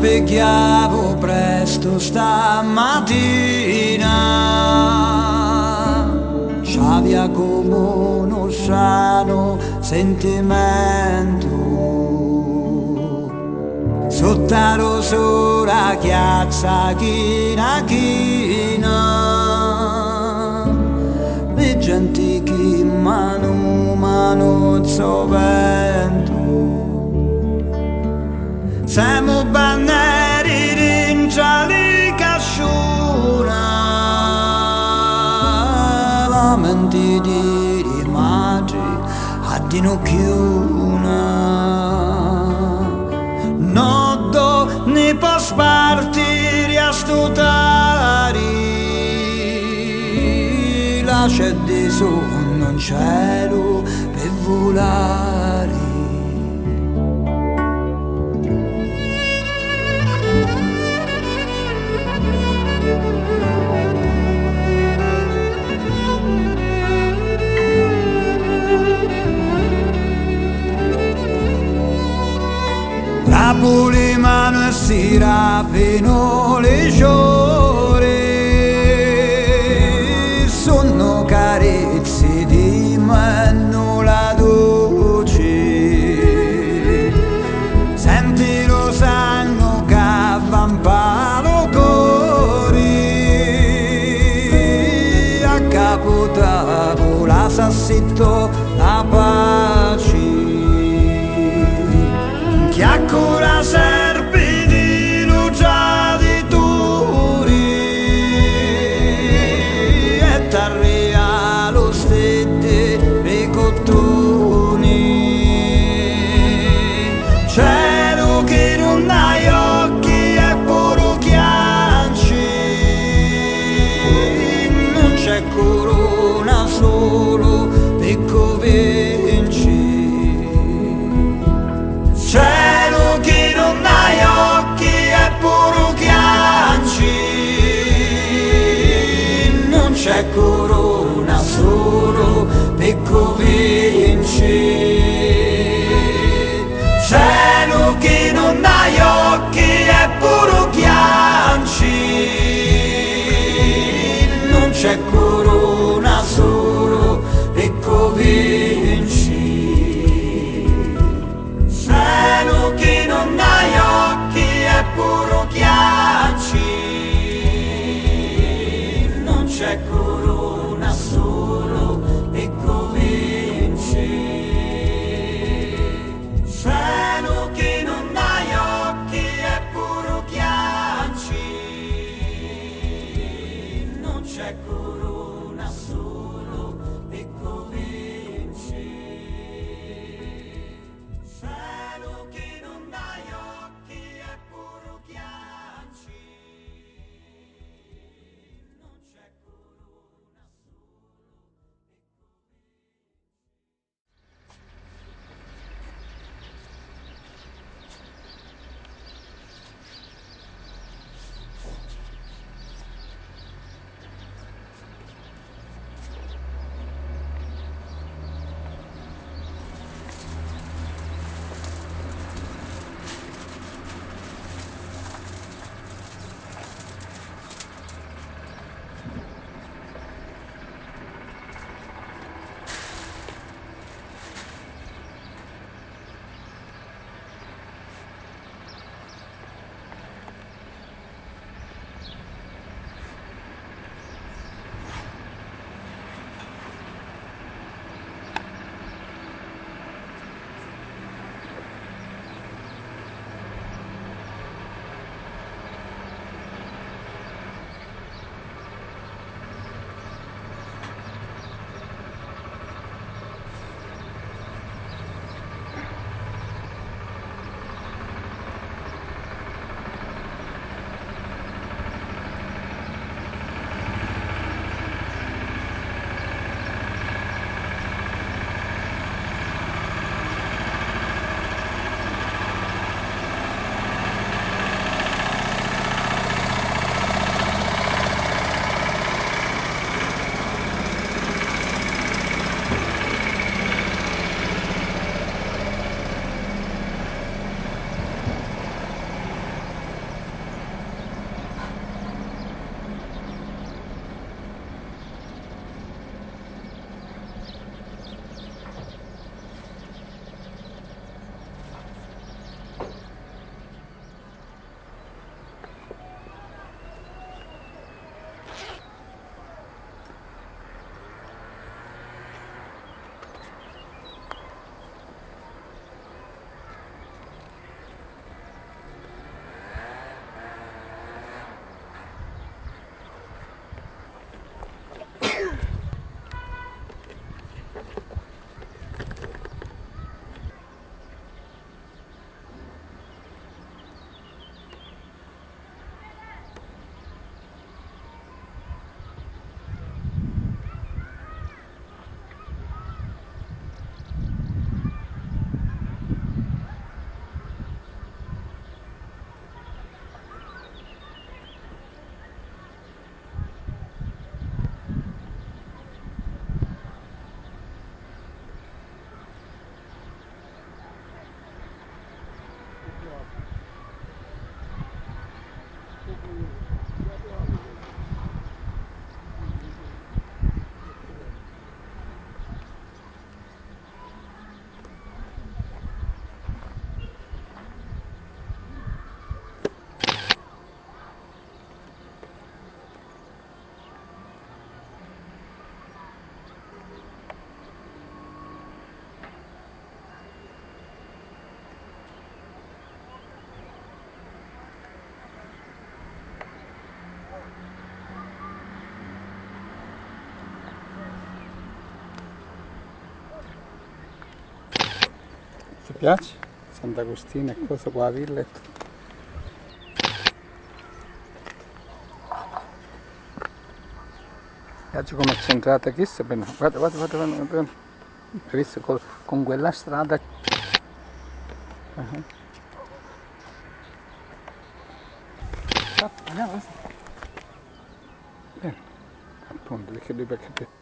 spiegavo presto stamattina, c'aveva come uno sano sentimento sotto la rosura chiazza china china, le gente che mano vento. Siamo banneri rinciali casciuna, lamenti di madri a dinocchiuna. Nodo ne può spartire a stutari, la c'è di sonno in cielo per volare. La pulimano e si rapino le giore, sono carezze di mano la dolce, senti lo sangue che avvampa lo cuore, a capo tavola s'assitto la pace. Chiacchiera serpi di rugiadi duri e t'arria lo stette dei cottoni. Cielo che non hai occhi e puro chianci, non c'è corona solo per convinci. Cielo che non hai occhi e puro chianci, non c'è corona solo per convinci. Cielo che non hai occhi e puro chianci, non c'è corona solo per convinci. Cielo che non hai occhi e puro chianci, non c'è corona solo per convinci. Ti piace? Sant'Agostino e cosa qua, la villa e tutto. Guarda come è centrata qui, guarda, guarda. Hai visto con quella strada? Andiamo. Bene, appunto, perché lui per capire.